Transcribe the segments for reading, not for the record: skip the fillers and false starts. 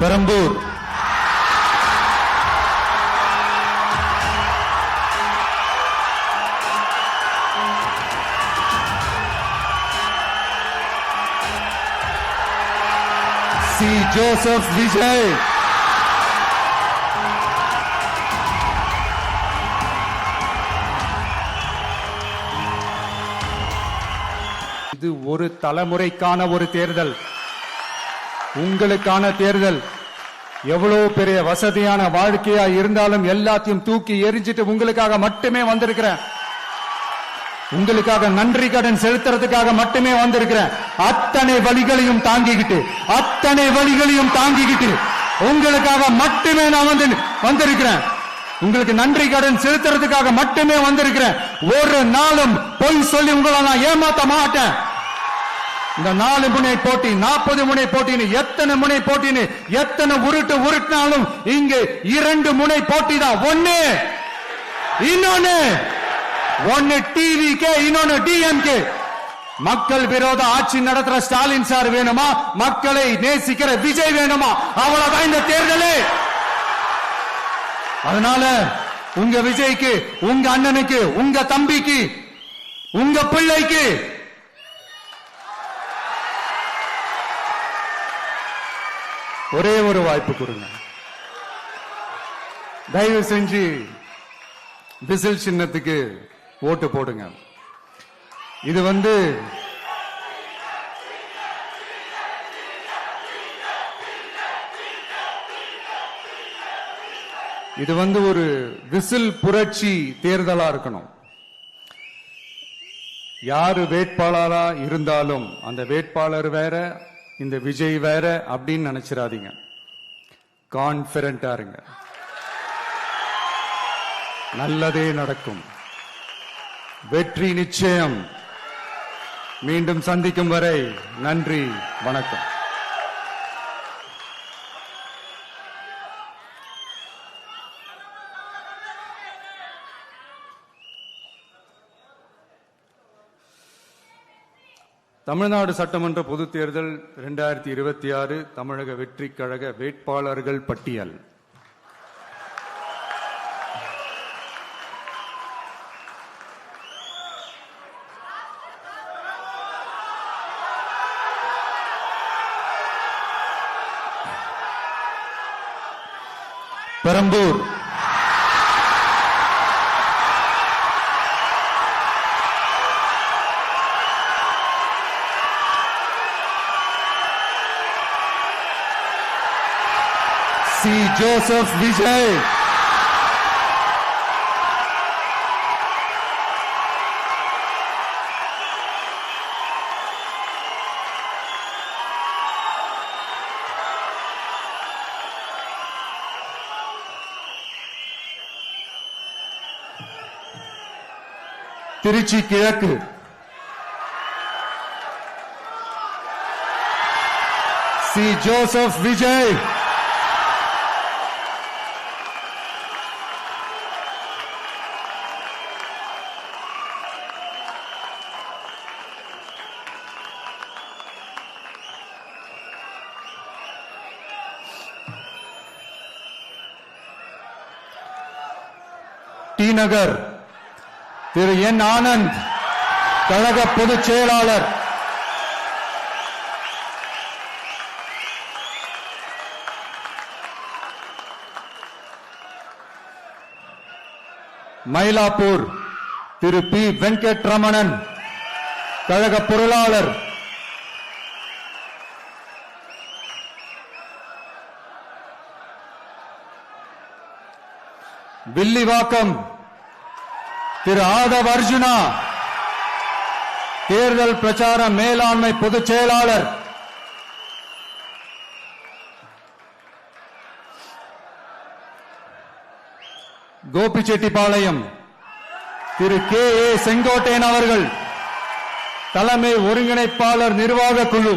Perambur C. Joseph Vijay, இது ஒரு தலைமுறைக்கான ஒரு தேர்தல், உங்களுக்கான தேர்தல். எவ்வளவு பெரிய வசதியான வாழ்க்கையா இருந்தாலும் எல்லாத்தையும் தூக்கி எரிஞ்சிட்டு உங்களுக்காக மட்டுமே வந்திருக்கிறேன். உங்களுக்காக நன்றி கடன் செலுத்துறதுக்காக மட்டுமே வந்திருக்கிறேன். அத்தனை வழிகளையும் தாங்கிக்கிட்டு உங்களுக்காக மட்டுமே நான் வந்திருக்கிறேன். உங்களுக்கு நன்றி கடன் செலுத்துறதுக்காக மட்டுமே வந்திருக்கிறேன். ஒரு நாளும் பொய் சொல்லி உங்களை நான் ஏமாத்த மாட்டேன். இந்த 4 முனை போட்டி, 40 முனை போட்டின்னு எத்தனை முனை போட்டின்னு எத்தனை உருட்டினாலும் இங்கு 2 முனை போட்டி தான். ஒன்னு டிவிகே, இன்னொன்னு டிஎம்கே. மக்கள் விரோத ஆட்சி நடத்துற ஸ்டாலின் சார் வேணுமா, மக்களை நேசிக்கிற விஜய் வேணுமா? அவ்வளவுதான் இந்த தேர்தலே. அதனால உங்க விஜய்க்கு, உங்க அண்ணனுக்கு, உங்க தம்பிக்கு, உங்க பிள்ளைக்கு ஒரே ஒரு வாய்ப்பு கொடுங்க. தயவு செஞ்சு விசில் சின்னத்துக்கு ஓட்டு போடுங்க. இது ஒரு விசில் புரட்சி தேர்தலா இருக்கணும். யாரு வேட்பாளரா இருந்தாலும் அந்த வேட்பாளர் வேற, இந்த விஜய் வேற அப்படின்னு நினைச்சிடாதீங்க. கான்பிடண்டா இருங்க, நல்லதே நடக்கும், வெற்றி நிச்சயம். மீண்டும் சந்திக்கும் வரை நன்றி, வணக்கம். தமிழ்நாடு சட்டமன்ற பொதுத் தேர்தல் 2026 தமிழக வெற்றி கழக வேட்பாளர்கள் பட்டியல். பெரம்பூர் சி. ஜோசப் விஜய், திருச்சி கிழக்கு சி. ஜோசப் விஜய், டி நகர் திரு என் ஆனந்த், கழக பொதுச் செயலாளர். மயிலாப்பூர் திரு பி. வெங்கட்ரமணன், கழக பொருளாளர். வில்லிவாக்கம் திரு ஆதவ் அர்ஜுனா, தேர்தல் பிரச்சார மேலாண்மை பொதுச் செயலாளர். கோபிச்செட்டிப்பாளையம் திரு கே. ஏ. செங்கோட்டையன் அவர்கள், தலைமை ஒருங்கிணைப்பாளர் நிர்வாக குழு.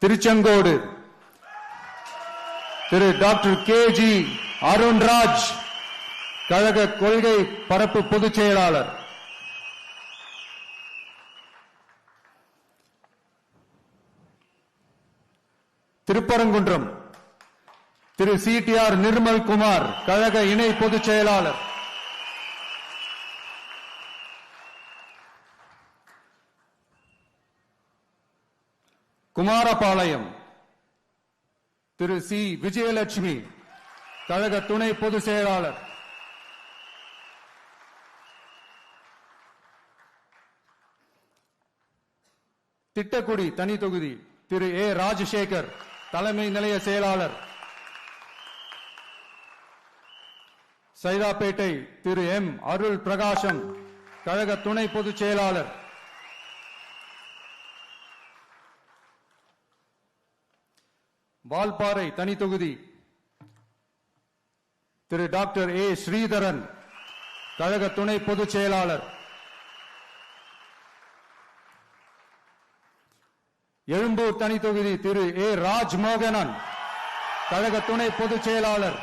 திருச்செங்கோடு திரு டாக்டர் கே. ஜி. அருண்ராஜ், கழக கொள்கை பரப்பு பொதுச் செயலாளர். திருப்பரங்குன்றம் திரு CTR நிர்மல் குமார், கழக இணை பொதுச் செயலாளர். குமாரபாளையம் திரு C விஜயலட்சுமி, கழக துணை பொதுச் செயலாளர். திட்டக்குடி தனி தொகுதி திரு A ராஜசேகர், தலைமை நிலைய செயலாளர். சைதாப்பேட்டை திரு M அருள் பிரகாசம், கழக துணை பொதுச் செயலாளர். வால்பாறை தனி தொகுதி திரு டாக்டர் A ஸ்ரீதரன், கழக துணை பொதுச் செயலாளர். எழும்பூர் தனி தொகுதி திரு A ராஜ்மோகனன், கழக துணை பொதுச் செயலாளர்.